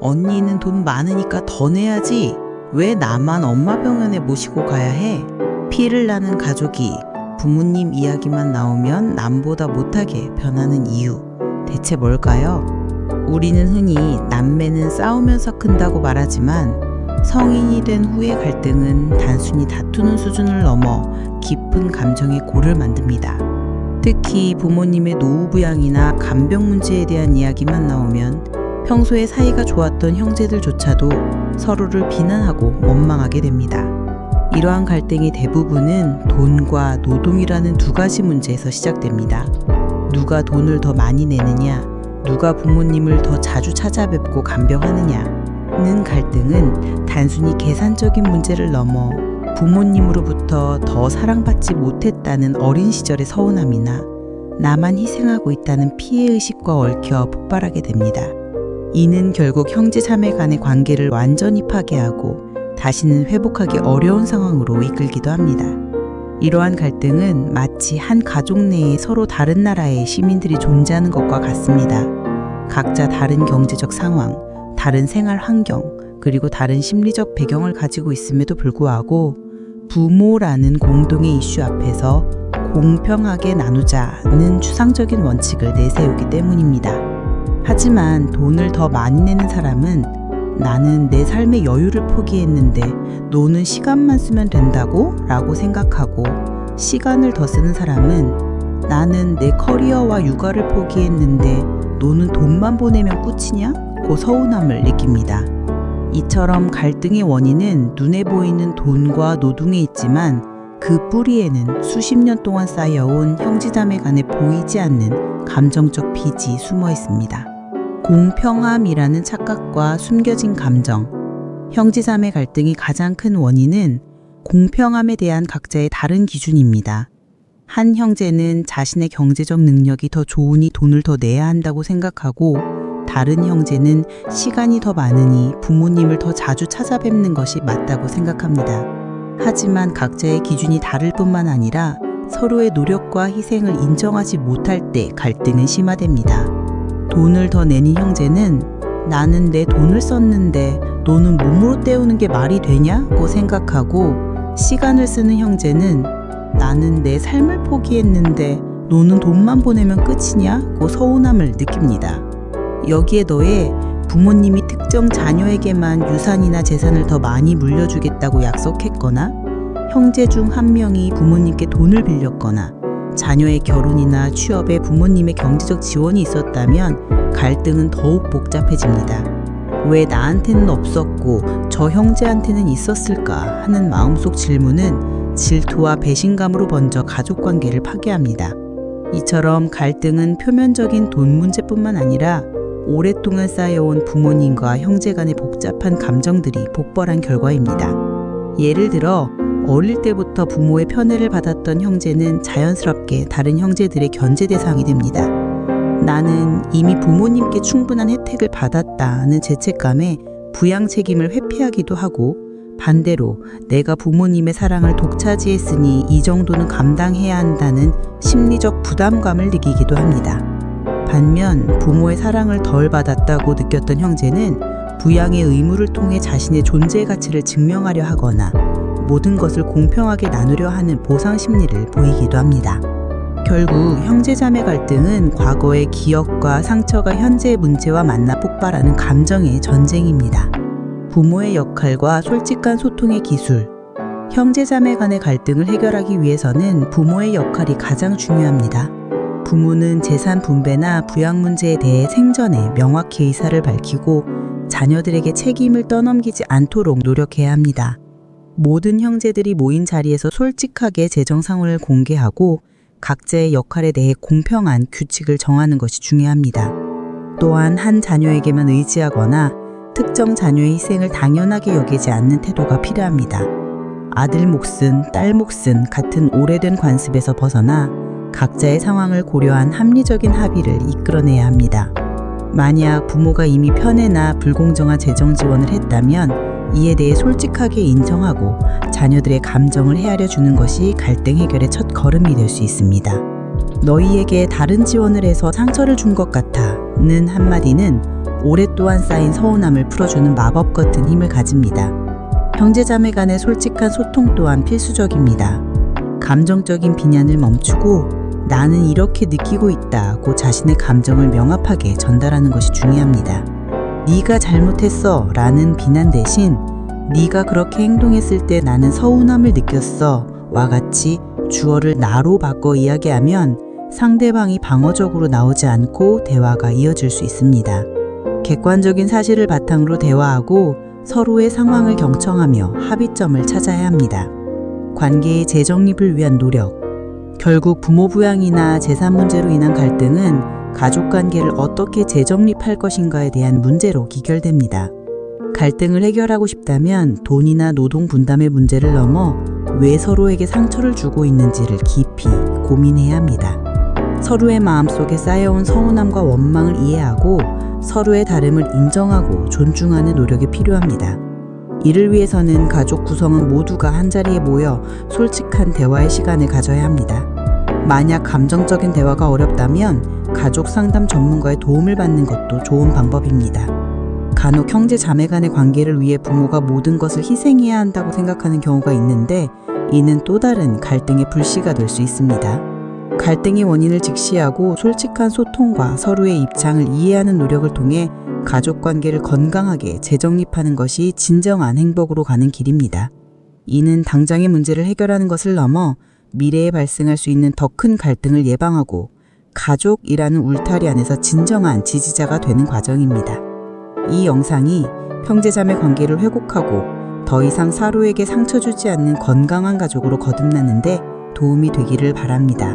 언니는 돈 많으니까 더 내야지. 왜 나만 엄마 병원에 모시고 가야 해? 피를 나는 가족이 부모님 이야기만 나오면 남보다 못하게 변하는 이유. 대체 뭘까요? 우리는 흔히 남매는 싸우면서 큰다고 말하지만 성인이 된 후의 갈등은 단순히 다투는 수준을 넘어 깊은 감정의 골을 만듭니다. 특히 부모님의 노후부양이나 간병 문제에 대한 이야기만 나오면 평소에 사이가 좋았던 형제들조차도 서로를 비난하고 원망하게 됩니다. 이러한 갈등의 대부분은 돈과 노동이라는 두 가지 문제에서 시작됩니다. 누가 돈을 더 많이 내느냐, 누가 부모님을 더 자주 찾아뵙고 간병하느냐는 갈등은 단순히 계산적인 문제를 넘어 부모님으로부터 더 사랑받지 못했다는 어린 시절의 서운함이나 나만 희생하고 있다는 피해의식과 얽혀 폭발하게 됩니다. 이는 결국 형제 자매 간의 관계를 완전히 파괴하고 다시는 회복하기 어려운 상황으로 이끌기도 합니다. 이러한 갈등은 마치 한 가족 내에 서로 다른 나라의 시민들이 존재하는 것과 같습니다. 각자 다른 경제적 상황, 다른 생활 환경, 그리고 다른 심리적 배경을 가지고 있음에도 불구하고 부모라는 공동의 이슈 앞에서 공평하게 나누자는 추상적인 원칙을 내세우기 때문입니다. 하지만 돈을 더 많이 내는 사람은 나는 내 삶의 여유를 포기했는데 너는 시간만 쓰면 된다고? 라고 생각하고, 시간을 더 쓰는 사람은 나는 내 커리어와 육아를 포기했는데 너는 돈만 보내면 끝이냐? 고 서운함을 느낍니다. 이처럼 갈등의 원인은 눈에 보이는 돈과 노동에 있지만 그 뿌리에는 수십 년 동안 쌓여온 형제자매 간에 보이지 않는 감정적 빚이 숨어 있습니다. 공평함이라는 착각과 숨겨진 감정, 형제자매 갈등이 가장 큰 원인은 공평함에 대한 각자의 다른 기준입니다. 한 형제는 자신의 경제적 능력이 더 좋으니 돈을 더 내야 한다고 생각하고, 다른 형제는 시간이 더 많으니 부모님을 더 자주 찾아뵙는 것이 맞다고 생각합니다. 하지만 각자의 기준이 다를 뿐만 아니라 서로의 노력과 희생을 인정하지 못할 때 갈등은 심화됩니다. 돈을 더 내는 형제는 나는 내 돈을 썼는데 너는 몸으로 때우는 게 말이 되냐고 생각하고, 시간을 쓰는 형제는 나는 내 삶을 포기했는데 너는 돈만 보내면 끝이냐고 서운함을 느낍니다. 여기에 더해 부모님이 특정 자녀에게만 유산이나 재산을 더 많이 물려주겠다고 약속했거나, 형제 중 한 명이 부모님께 돈을 빌렸거나, 자녀의 결혼이나 취업에 부모님의 경제적 지원이 있었다면 갈등은 더욱 복잡해집니다. 왜 나한테는 없었고 저 형제한테는 있었을까 하는 마음속 질문은 질투와 배신감으로 번져 가족관계를 파괴합니다. 이처럼 갈등은 표면적인 돈 문제뿐만 아니라 오랫동안 쌓여온 부모님과 형제 간의 복잡한 감정들이 복벌한 결과입니다. 예를 들어 어릴 때부터 부모의 편애를 받았던 형제는 자연스럽게 다른 형제들의 견제 대상이 됩니다. 나는 이미 부모님께 충분한 혜택을 받았다는 죄책감에 부양 책임을 회피하기도 하고, 반대로 내가 부모님의 사랑을 독차지했으니 이 정도는 감당해야 한다는 심리적 부담감을 느끼기도 합니다. 반면 부모의 사랑을 덜 받았다고 느꼈던 형제는 부양의 의무를 통해 자신의 존재의 가치를 증명하려 하거나 모든 것을 공평하게 나누려 하는 보상 심리를 보이기도 합니다. 결국 형제자매 갈등은 과거의 기억과 상처가 현재의 문제와 만나 폭발하는 감정의 전쟁입니다. 부모의 역할과 솔직한 소통의 기술. 형제자매 간의 갈등을 해결하기 위해서는 부모의 역할이 가장 중요합니다. 부모는 재산 분배나 부양 문제에 대해 생전에 명확히 의사를 밝히고 자녀들에게 책임을 떠넘기지 않도록 노력해야 합니다. 모든 형제들이 모인 자리에서 솔직하게 재정 상황을 공개하고 각자의 역할에 대해 공평한 규칙을 정하는 것이 중요합니다. 또한 한 자녀에게만 의지하거나 특정 자녀의 희생을 당연하게 여기지 않는 태도가 필요합니다. 아들 몫은 딸 몫은 같은 오래된 관습에서 벗어나 각자의 상황을 고려한 합리적인 합의를 이끌어내야 합니다. 만약 부모가 이미 편애나 불공정한 재정 지원을 했다면 이에 대해 솔직하게 인정하고 자녀들의 감정을 헤아려 주는 것이 갈등 해결의 첫 걸음이 될 수 있습니다. 너희에게 다른 지원을 해서 상처를 준 것 같아 는 한마디는 오랫동안 쌓인 서운함을 풀어주는 마법 같은 힘을 가집니다. 형제자매 간의 솔직한 소통 또한 필수적입니다. 감정적인 비난을 멈추고 나는 이렇게 느끼고 있다고 자신의 감정을 명확하게 전달하는 것이 중요합니다. 네가 잘못했어 라는 비난 대신 네가 그렇게 행동했을 때 나는 서운함을 느꼈어 와 같이 주어를 나로 바꿔 이야기하면 상대방이 방어적으로 나오지 않고 대화가 이어질 수 있습니다. 객관적인 사실을 바탕으로 대화하고 서로의 상황을 경청하며 합의점을 찾아야 합니다. 관계의 재정립을 위한 노력. 결국 부모 부양이나 재산 문제로 인한 갈등은 가족 관계를 어떻게 재정립할 것인가에 대한 문제로 기결됩니다. 갈등을 해결하고 싶다면 돈이나 노동 분담의 문제를 넘어 왜 서로에게 상처를 주고 있는지를 깊이 고민해야 합니다. 서로의 마음속에 쌓여온 서운함과 원망을 이해하고 서로의 다름을 인정하고 존중하는 노력이 필요합니다. 이를 위해서는 가족 구성원 모두가 한자리에 모여 솔직한 대화의 시간을 가져야 합니다. 만약 감정적인 대화가 어렵다면 가족 상담 전문가의 도움을 받는 것도 좋은 방법입니다. 간혹 형제 자매 간의 관계를 위해 부모가 모든 것을 희생해야 한다고 생각하는 경우가 있는데 이는 또 다른 갈등의 불씨가 될 수 있습니다. 갈등의 원인을 직시하고 솔직한 소통과 서로의 입장을 이해하는 노력을 통해 가족 관계를 건강하게 재정립하는 것이 진정한 행복으로 가는 길입니다. 이는 당장의 문제를 해결하는 것을 넘어 미래에 발생할 수 있는 더 큰 갈등을 예방하고 가족이라는 울타리 안에서 진정한 지지자가 되는 과정입니다. 이 영상이 형제자매 관계를 회복하고 더 이상 서로에게 상처 주지 않는 건강한 가족으로 거듭나는데 도움이 되기를 바랍니다.